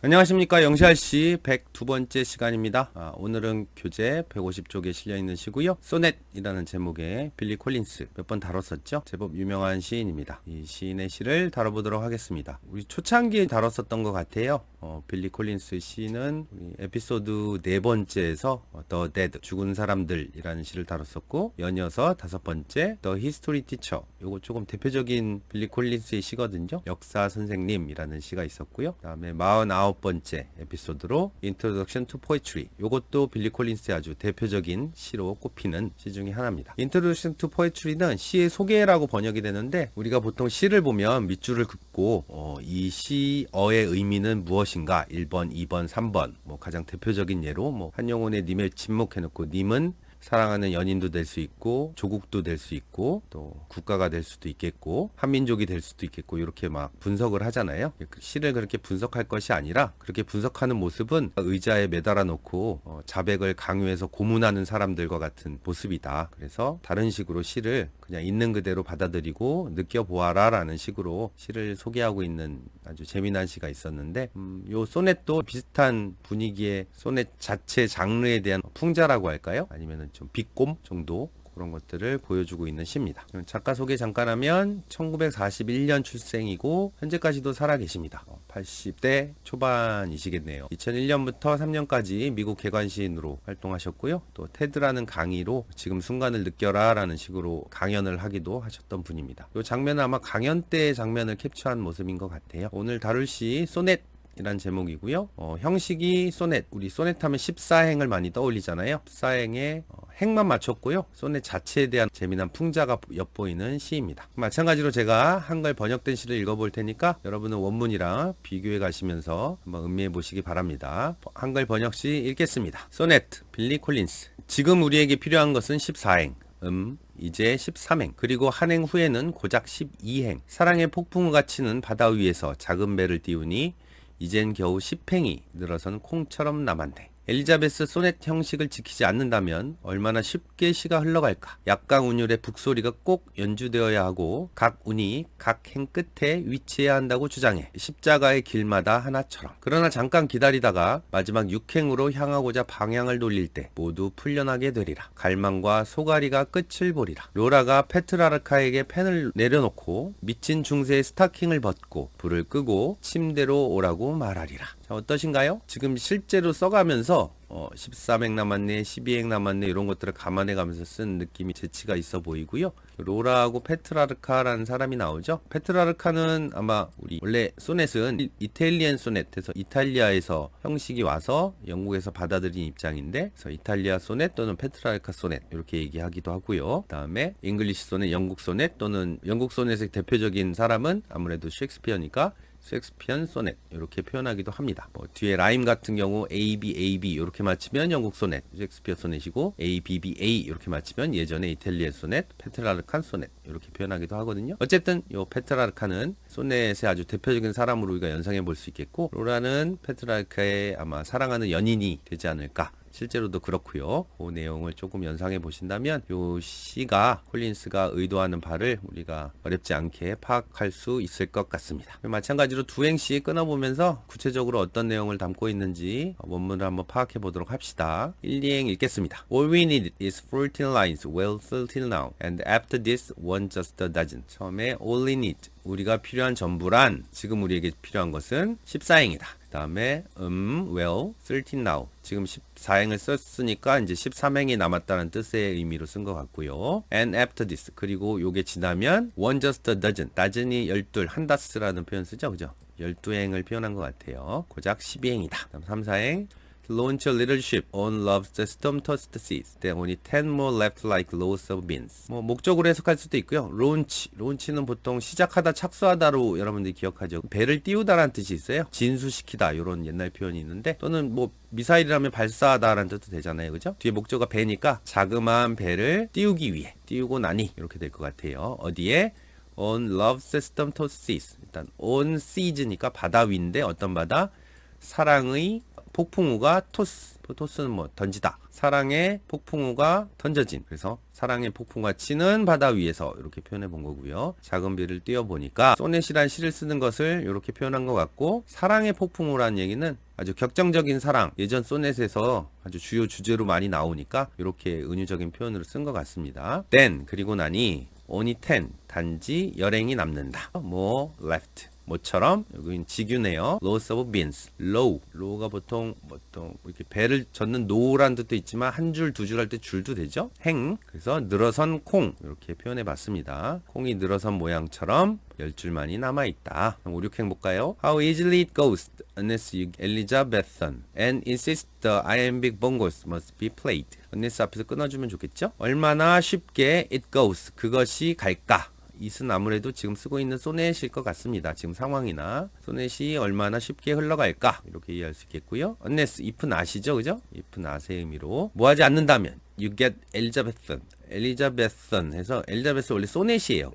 안녕하십니까, 영시알씨 102번째 시간입니다. 오늘은 교재 150쪽에 실려있는 시고요. 소넷이라는 제목의 빌리 콜린스 몇 번 다뤘었죠. 제법 유명한 시인입니다. 이 시인의 시를 다뤄보도록 하겠습니다. 우리 초창기에 다뤘었던 것 같아요. 빌리 콜린스 시는 우리 에피소드 4번째에서 The Dead, 죽은 사람들이라는 시를 다뤘었고, 연이어서 5번째 The History Teacher, 요거 조금 대표적인 빌리 콜린스의 시거든요. 역사 선생님이라는 시가 있었고요. 그 다음에 49번째 에피소드로 Introduction to Poetry, 요것도 빌리 콜린스의 아주 대표적인 시로 꼽히는 시 중에 하나입니다. Introduction to Poetry는 시의 소개라고 번역이 되는데, 우리가 보통 시를 보면 밑줄을 긋고 이 시어의 의미는 무엇인가 1번, 2번, 3번, 가장 대표적인 예로 한영혼의 님의 침묵 해놓고, 님은 사랑하는 연인도 될 수 있고, 조국도 될 수 있고, 또 국가가 될 수도 있겠고, 한민족이 될 수도 있겠고, 이렇게 막 분석을 하잖아요. 시를 그렇게 분석할 것이 아니라, 그렇게 분석하는 모습은 의자에 매달아 놓고 자백을 강요해서 고문하는 사람들과 같은 모습이다. 그래서 다른 식으로 시를 그냥 있는 그대로 받아들이고 느껴보아라 라는 식으로 시를 소개하고 있는 아주 재미난 시가 있었는데, 요 소넷도 비슷한 분위기의 소넷 자체 장르에 대한 풍자라고 할까요? 아니면은 좀 비꼼 정도, 그런 것들을 보여주고 있는 시입니다. 작가 소개 잠깐 하면 1941년 출생이고 현재까지도 살아계십니다. 80대 초반이시겠네요. 2001년부터 3년까지 미국 개관시인으로 활동하셨고요. 또 테드라는 강의로 지금 순간을 느껴라 라는 식으로 강연을 하기도 하셨던 분입니다. 이 장면은 아마 강연 때의 장면을 캡처한 모습인 것 같아요. 오늘 다룰 시 소넷 이란 제목이고요. 형식이 소넷, 우리 소넷 하면 14행을 많이 떠올리잖아요. 14행에 행만 맞췄고요. 소넷 자체에 대한 재미난 풍자가 엿보이는 시입니다. 마찬가지로 제가 한글 번역된 시를 읽어볼 테니까 여러분은 원문이랑 비교해 가시면서 한번 음미해 보시기 바랍니다. 한글 번역시 읽겠습니다. 소넷, 빌리 콜린스. 지금 우리에게 필요한 것은 14행. 이제 13행, 그리고 한 행 후에는 고작 12행. 사랑의 폭풍우가 치는 바다 위에서 작은 배를 띄우니 이젠 겨우 10행이 늘어선 콩처럼 남았네. 엘리자베스 소넷 형식을 지키지 않는다면 얼마나 쉽게 시가 흘러갈까. 약강 운율의 북소리가 꼭 연주되어야 하고 각 운이 각 행 끝에 위치해야 한다고 주장해. 십자가의 길마다 하나처럼. 그러나 잠깐 기다리다가 마지막 6행으로 향하고자 방향을 돌릴 때 모두 풀려나게 되리라. 갈망과 소가리가 끝을 보리라. 로라가 페트라르카에게 펜을 내려놓고 미친 중세의 스타킹을 벗고 불을 끄고 침대로 오라고 말하리라. 자, 어떠신가요? 지금 실제로 써가면서 13행 남았네, 12행 남았네, 이런 것들을 감안해 가면서 쓴 느낌이 재치가 있어 보이고요. 로라하고 페트라르카라는 사람이 나오죠. 페트라르카는 아마 우리 원래 소넷은 이탈리안 소넷에서 이탈리아에서 형식이 와서 영국에서 받아들인 입장인데, 그래서 이탈리아 소넷 또는 페트라르카 소넷 이렇게 얘기하기도 하고요. 그다음에 잉글리시 소넷, 영국 소넷 또는 영국 소넷의 대표적인 사람은 아무래도 셰익스피어니까 셰익스피언 소넷 이렇게 표현하기도 합니다. 뒤에 라임 같은 경우 ABAB 이렇게 맞추면 영국 소넷, 셰익스피어 소넷이고, ABBA 이렇게 맞추면 예전에 이탈리아 소넷, 페트라르칸 소넷 이렇게 표현하기도 하거든요. 어쨌든 요 페트라르카는 소넷의 아주 대표적인 사람으로 우리가 연상해 볼 수 있겠고, 로라는 페트라르카의 아마 사랑하는 연인이 되지 않을까. 실제로도 그렇고요. 그 내용을 조금 연상해 보신다면 요 시가 콜린스가 의도하는 바를 우리가 어렵지 않게 파악할 수 있을 것 같습니다. 마찬가지로 두 행시 끊어보면서 구체적으로 어떤 내용을 담고 있는지 원문을 한번 파악해 보도록 합시다. 1, 2행 읽겠습니다. All we need is 14 lines well filled till now, and after this one just a dozen. 처음에 all we need, 우리가 필요한 전부란, 지금 우리에게 필요한 것은 14행이다. 그 다음에 well, 13 now. 지금 14행을 썼으니까 이제 13행이 남았다는 뜻의 의미로 쓴 것 같고요. And after this. 그리고 요게 지나면 one just a dozen. dozen이 12, 한 다스라는 표현 쓰죠. 그죠? 12행을 표현한 것 같아요. 고작 12행이다. 그다음 3, 4행. Launch a little ship on love's storm-tossed seas. There are only 10 more left like loaves of beans. 목적으로 해석할 수도 있고요. launch는 보통 시작하다, 착수하다로 여러분들이 기억하죠. 배를 띄우다라는 뜻이 있어요. 진수시키다 이런 옛날 표현이 있는데, 또는 미사일이라면 발사하다라는 뜻도 되잖아요. 그죠? 뒤에 목적어가 배니까 자그마한 배를 띄우기 위해, 띄우고 나니 이렇게 될 것 같아요. 어디에? On love's storm-tossed seas. 일단 on seas니까 바다 위인데, 어떤 바다? 사랑의 폭풍우가 토스는 던지다. 사랑의 폭풍우가 던져진. 그래서 사랑의 폭풍우가 치는 바다 위에서 이렇게 표현해 본 거고요. 작은 비를 띄워보니까 소넷이란 시를 쓰는 것을 이렇게 표현한 것 같고, 사랑의 폭풍우라는 얘기는 아주 격정적인 사랑, 예전 소넷에서 아주 주요 주제로 많이 나오니까 이렇게 은유적인 표현으로 쓴 것 같습니다. then 그리고 나니 only 10 단지 열행이 남는다. more left 뭐처럼 여기는 직유네요. loss of beans. low가 보통 이렇게 배를 젓는 노란 뜻도 있지만 한 줄 두 줄 할 때 줄도 되죠. 행. 그래서 늘어선 콩 이렇게 표현해 봤습니다. 콩이 늘어선 모양처럼 10줄만이 남아있다. 5, 6행 볼까요? How easily it goes unless you Elizabethan and insist the iambic bongos must be played. unless 앞에서 끊어주면 좋겠죠? 얼마나 쉽게 it goes 그것이 갈까? it은 아무래도 지금 쓰고 있는 소넷일 것 같습니다. 지금 상황이나 소넷이 얼마나 쉽게 흘러갈까 이렇게 이해할 수 있겠고요. unless if not이죠, 그죠? if not의 의미로 뭐 하지 않는다면 you get Elizabethan 해서 엘리자베스 원래 소넷이에요.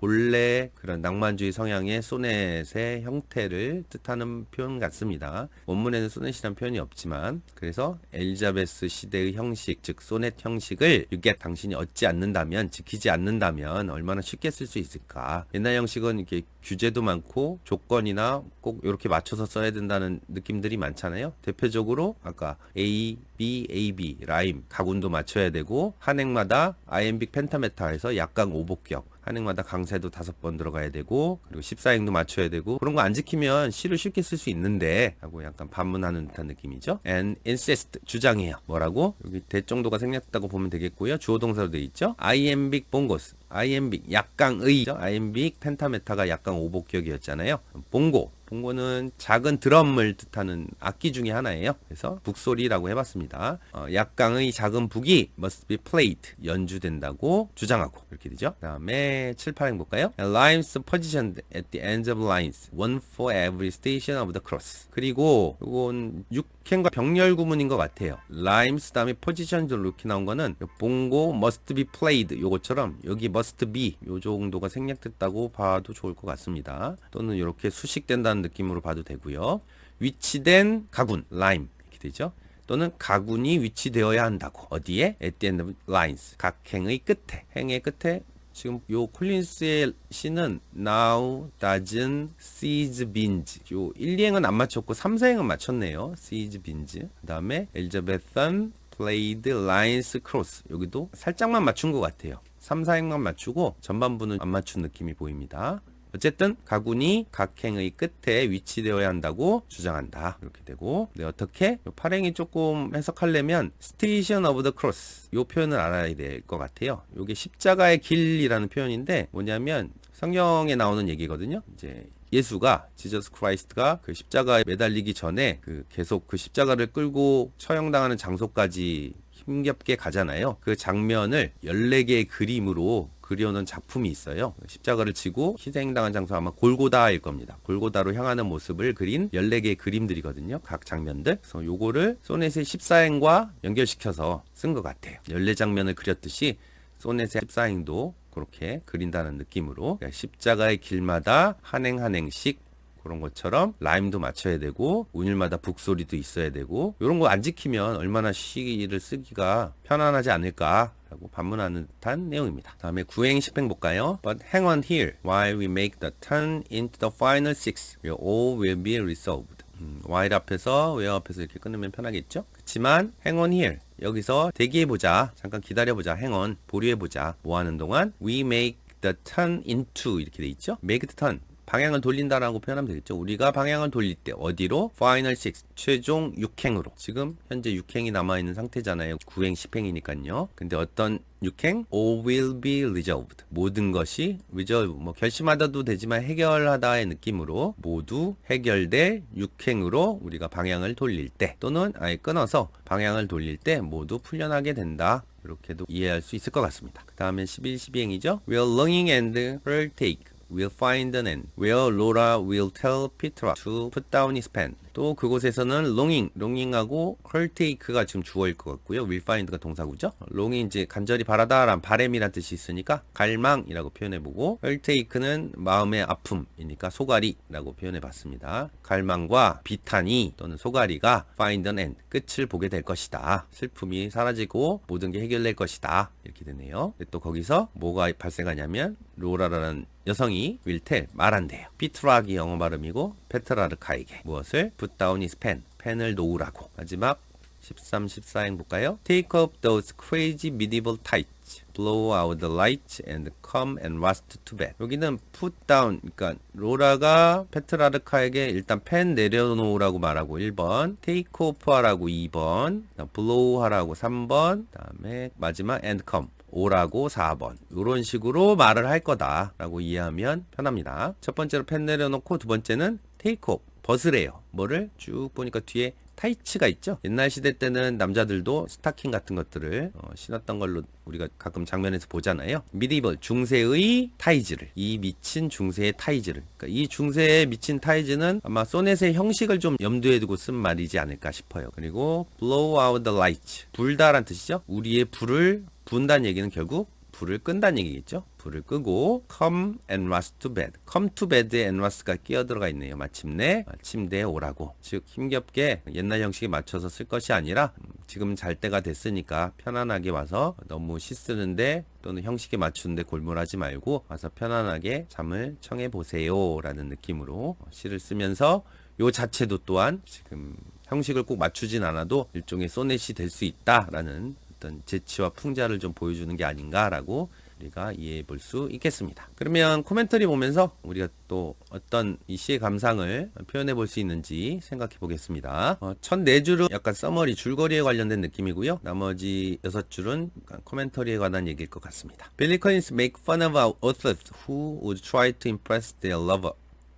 본래 그런 낭만주의 성향의 소넷의 형태를 뜻하는 표현 같습니다. 원문에는 소넷이라는 표현이 없지만, 그래서 엘리자베스 시대의 형식, 즉 소넷 형식을 당신이 얻지 않는다면, 지키지 않는다면 얼마나 쉽게 쓸 수 있을까. 옛날 형식은 이렇게 규제도 많고 조건이나 꼭 이렇게 맞춰서 써야 된다는 느낌들이 많잖아요. 대표적으로 아까 A, B, AB 라임 가군도 맞춰야 되고, 한 행마다 iambic 펜타메타에서 약강 오복격, 한 행마다 강세도 5번 들어가야 되고, 그리고 14행도 맞춰야 되고, 그런 거 안 지키면 시를 쉽게 쓸 수 있는데 하고 약간 반문하는 듯한 느낌이죠. and insist 주장해요. 뭐라고? 여기 대 정도가 생략했다고 보면 되겠고요. 주어 동사로 되어 있죠. iambic bongos iambic 약강의 iambic 펜타메타가 약강 오복격이었잖아요. 봉고는 작은 드럼을 뜻하는 악기 중에 하나예요. 그래서 북소리라고 해봤습니다. 약강의 작은 북이 must be played 연주된다고 주장하고 이렇게 되죠. 그 다음에 7, 8행 볼까요? Limes positioned at the ends of lines, one for every station of the cross. 그리고 이건 6행과 병렬 구문인 것 같아요. Limes 다음에 positioned 이렇게 나온 거는 봉고 must be played 요것처럼 여기 must be 요 정도가 생략됐다고 봐도 좋을 것 같습니다. 또는 이렇게 수식된다는 느낌으로 봐도 되고요. 위치된 가군, 라임 이렇게 되죠. 또는 가군이 위치되어야 한다고. 어디에? At the end of lines. 각 행의 끝에. 행의 끝에 지금 요 콜린스의 시는 now, doesn't, sees, beans. 요 1, 2행은 안 맞췄고 3, 4행은 맞췄네요. sees, beans. 그 다음에 Elizabethan played lines cross. 여기도 살짝만 맞춘 것 같아요. 3, 4행만 맞추고 전반부는 안 맞춘 느낌이 보입니다. 어쨌든 가군이 각 행의 끝에 위치되어야 한다고 주장한다. 이렇게 되고, 네, 어떻게? 8행이 조금 해석하려면 Station of the Cross 이 표현을 알아야 될 것 같아요. 이게 십자가의 길이라는 표현인데 뭐냐면 성경에 나오는 얘기거든요. 이제 예수가 지저스 크라이스트가 그 십자가에 매달리기 전에 계속 그 십자가를 끌고 처형당하는 장소까지 힘겹게 가잖아요. 그 장면을 14개의 그림으로 그려놓은 작품이 있어요. 십자가를 지고 희생당한 장소 아마 골고다일 겁니다. 골고다로 향하는 모습을 그린 14개의 그림들이거든요. 각 장면들. 그래서 요거를 소넷의 14행과 연결시켜서 쓴 것 같아요. 14장면을 그렸듯이 소넷의 14행도 그렇게 그린다는 느낌으로, 그러니까 십자가의 길마다 한 행 한 행씩 그런 것처럼 라임도 맞춰야 되고 운율마다 북소리도 있어야 되고, 이런 거 안 지키면 얼마나 시를 쓰기가 편안하지 않을까라고 반문하는 듯한 내용입니다. 다음에 9행 10행 볼까요? But hang on here while we make the turn into the final six. All will be resolved. while 앞에서 where 앞에서 이렇게 끊으면 편하겠죠? 그렇지만 hang on here 여기서 대기해보자, 잠깐 기다려보자, hang on 보류해보자. 뭐 하는 동안 we make the turn into 이렇게 돼 있죠? make the turn 방향을 돌린다라고 표현하면 되겠죠. 우리가 방향을 돌릴 때 어디로? Final 6 최종 6행으로. 지금 현재 6행이 남아있는 상태잖아요. 9행 10행이니까요. 근데 어떤 6행? All will be resolved. 모든 것이 resolve, 뭐 결심하다도 되지만 해결하다의 느낌으로 모두 해결될 6행으로 우리가 방향을 돌릴 때, 또는 아예 끊어서 방향을 돌릴 때 모두 풀려나게 된다. 이렇게도 이해할 수 있을 것 같습니다. 그 다음에 11, 12행이죠. We're longing and her take will find an end, where Laura will tell Petra to put down his pen. 또 그곳에서는 longing하고 heartache가 지금 주어일 것 같고요. will find가 동사구죠. longing 이제 간절히 바라다란 바램이란 뜻이 있으니까 갈망이라고 표현해보고, heartache는 마음의 아픔이니까 소갈이라고 표현해봤습니다. 갈망과 비탄이 또는 소갈이가 find an end, 끝을 보게 될 것이다. 슬픔이 사라지고 모든 게 해결될 것이다. 이렇게 되네요. 또 거기서 뭐가 발생하냐면 로라라는 여성이 will tell, 말한대요. 피트락이 영어 발음이고 페트라르카에게 무엇을? put down his pen, 펜을 놓으라고. 마지막 13, 14행 볼까요? Take up those crazy medieval tights, blow out the lights and come and rust to bed. 여기는 put down, 그러니까 로라가 페트라르카에게 일단 펜 내려놓으라고 말하고 1번, take off 하라고 2번, blow 하라고 3번, 그다음에 마지막 and come, 오라고 4번. 이런 식으로 말을 할 거다라고 이해하면 편합니다. 첫 번째로 펜 내려놓고 두 번째는 take off, 벗으래요. 뭐를? 쭉 보니까 뒤에 타이츠가 있죠. 옛날 시대 때는 남자들도 스타킹 같은 것들을 신었던 걸로 우리가 가끔 장면에서 보잖아요. 미디벌, 중세의 타이즈를, 이 미친 중세의 타이즈를, 그러니까 이 중세에 미친 타이즈는 아마 소넷의 형식을 좀 염두에 두고 쓴 말이지 않을까 싶어요. 그리고 blow out the lights, 불다란 뜻이죠. 우리의 불을 분다는 얘기는 결국 불을 끈다는 얘기겠죠. 불을 끄고 come and rust to bed, come to bed에 and rust가 끼어 들어가 있네요. 마침내 침대에 오라고. 즉 힘겹게 옛날 형식에 맞춰서 쓸 것이 아니라 지금 잘 때가 됐으니까 편안하게 와서 너무 시 쓰는데 또는 형식에 맞추는데 골몰하지 말고 와서 편안하게 잠을 청해 보세요 라는 느낌으로 시를 쓰면서 요 자체도 또한 지금 형식을 꼭 맞추진 않아도 일종의 소넷이 될 수 있다라는 어떤 재치와 풍자를 좀 보여주는 게 아닌가라고 우리가 이해해 볼 수 있겠습니다. 그러면 코멘터리 보면서 우리가 또 어떤 이 시의 감상을 표현해 볼 수 있는지 생각해 보겠습니다. 첫 4줄은 약간 서머리, 줄거리에 관련된 느낌이고요. 나머지 6줄은 코멘터리에 관한 얘기일 것 같습니다. Billy Collins make fun of authors who would try to impress their lover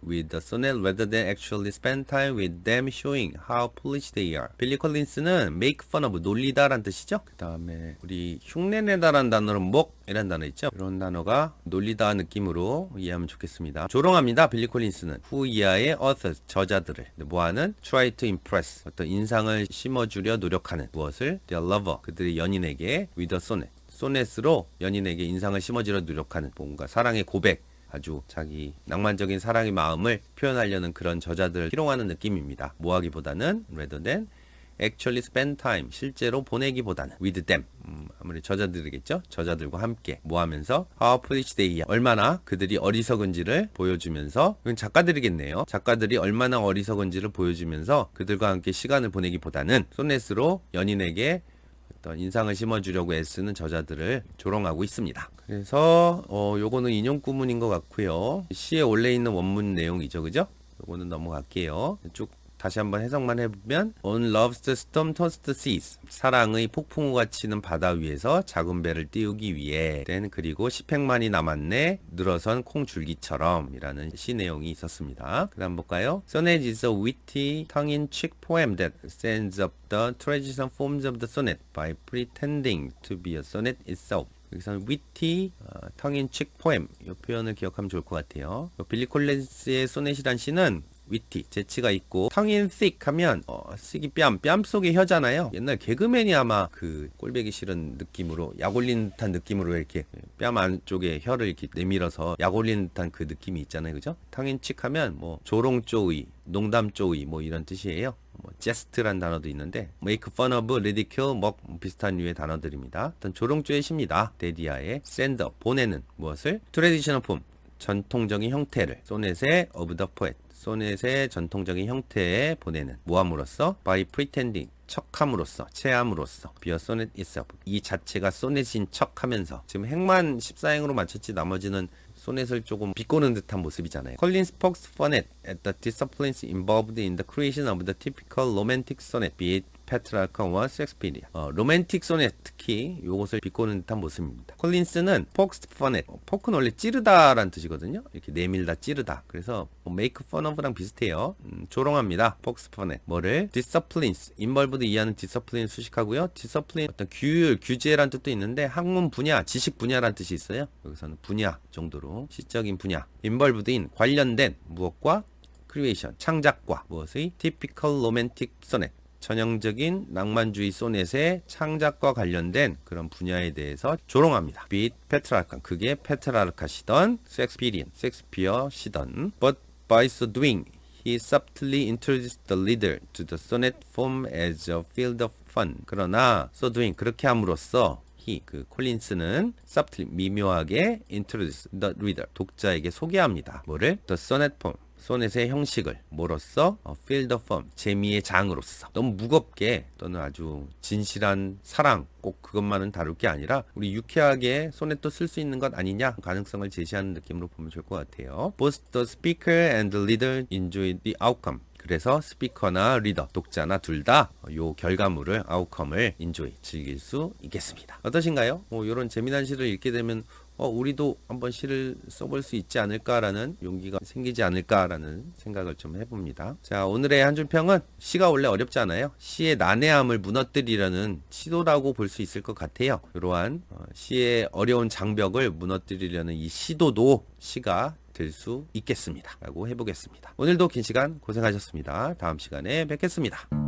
with the sonnet rather than actually spend time with them, showing how foolish they are. 빌리 콜린스는 make fun of, 놀리다란 뜻이죠. 그 다음에 우리 흉내내다란 단어는 목이란 단어 있죠. 이런 단어가 놀리다 느낌으로 이해하면 좋겠습니다. 조롱합니다. 빌리 콜린스는 후 이하의 authors, 저자들을 뭐하는? try to impress, 어떤 인상을 심어주려 노력하는 무엇을? their lover, 그들의 연인에게 with a sonnet, 소넷으로 연인에게 인상을 심어주려 노력하는 뭔가 사랑의 고백, 아주 자기 낭만적인 사랑의 마음을 표현하려는 그런 저자들을 희롱하는 느낌입니다. 모하기보다는 rather than actually spend time, 실제로 보내기보다는 with them, 아무리 저자들이겠죠. 저자들과 함께 모하면서 how foolish they are, 얼마나 그들이 어리석은지를 보여주면서, 이건 작가들이겠네요. 작가들이 얼마나 어리석은지를 보여주면서 그들과 함께 시간을 보내기보다는 소넷으로 연인에게 인상을 심어주려고 애쓰는 저자들을 조롱하고 있습니다. 그래서 요거는 인용 구문인 것 같고요. 시에 원래 있는 원문 내용이죠, 그죠? 요거는 넘어갈게요. 쭉 다시 한번 해석만 해보면 On love's storm-tossed seas, 사랑의 폭풍우가 치는 바다 위에서 작은 배를 띄우기 위해 그리고 10획만이 남았네 늘어선 콩줄기처럼 이라는 시 내용이 있었습니다. 그 다음 볼까요? Sonnet is a witty, tongue-in-cheek poem that stands up the traditional forms of the sonnet by pretending to be a sonnet itself. 여기서는 witty, tongue-in-cheek poem, 이 표현을 기억하면 좋을 것 같아요. 빌리 콜린스의 소넷이란 시는 위티, 재치가 있고, tongue in thick 하면 thick이 뺨 속의 혀잖아요. 옛날 개그맨이 아마 그 꼴배기 싫은 느낌으로, 약 올린 듯한 느낌으로 이렇게 뺨 안쪽에 혀를 이렇게 내밀어서 약 올린 듯한 그 느낌이 있잖아요, 그죠? tongue in cheek 하면 뭐 조롱 쪼의, 농담 쪼의 뭐 이런 뜻이에요. 뭐 jest란 단어도 있는데 make fun of, ridicule, 뭐 비슷한 류의 단어들입니다. 어떤 조롱조의 시입니다. 데디아의 send up, 보내는 무엇을? traditional form, 전통적인 형태를, 소넷의 of the poet, 소넷의 전통적인 형태에 보내는, 모함으로써 by pretending, 척함으로써, 체함으로써, be a sonnet itself, 이 자체가 소넷인 척하면서. 지금 행만 14행으로 맞췄지 나머지는 소넷을 조금 비꼬는 듯한 모습이잖아요. Collins pokes fun at the disciplines involved in the creation of the typical romantic sonnet, be it 페트라르카와 섹스피리아. 로맨틱 소넷, 특히 요것을 비꼬는 듯한 모습입니다. 콜린스는 pokes fun at, 포크는 원래 찌르다라는 뜻이거든요. 이렇게 내밀다, 찌르다. 그래서 make fun of랑 비슷해요. 조롱합니다. pokes fun at. 뭐를? disciplines, involved 이해하는 discipline 수식하고요. discipline, 어떤 규율, 규제라는 뜻도 있는데 학문 분야, 지식 분야라는 뜻이 있어요. 여기서는 분야 정도로, 시적인 분야. involved in, 관련된 무엇과? creation, 창작과 무엇의 typical romantic sonnet, 전형적인 낭만주의 소넷의 창작과 관련된 그런 분야에 대해서 조롱합니다. be it 페트라르카, 그게 페트라르카시던 섹스피어시던 but by so doing he subtly introduced the reader to the sonnet form as a field of fun. 그러나 so doing, 그렇게 함으로써 그 콜린스는 subtly, 미묘하게 introduce the reader, 독자에게 소개합니다. 뭐를? the sonnet form, 소넷의 형식을 뭐로써? field of fun, 재미의 장으로서. 너무 무겁게 또는 아주 진실한 사랑, 꼭 그것만은 다룰 게 아니라 우리 유쾌하게 소넷도 쓸 수 있는 것 아니냐, 가능성을 제시하는 느낌으로 보면 좋을 것 같아요. Both the speaker and the reader enjoy the outcome. 그래서 스피커나 리더, 독자나 둘 다 요 결과물을, 아웃컴을 인조이, 즐길 수 있겠습니다. 어떠신가요? 이런 재미난 시를 읽게 되면 우리도 한번 시를 써볼 수 있지 않을까라는 용기가 생기지 않을까라는 생각을 좀 해봅니다. 자, 오늘의 한 줄 평은 시가 원래 어렵지 않아요. 시의 난해함을 무너뜨리려는 시도라고 볼 수 있을 것 같아요. 이러한 시의 어려운 장벽을 무너뜨리려는 이 시도도 시가 될 수 있겠습니다 라고 해보겠습니다. 오늘도 긴 시간 고생하셨습니다. 다음 시간에 뵙겠습니다.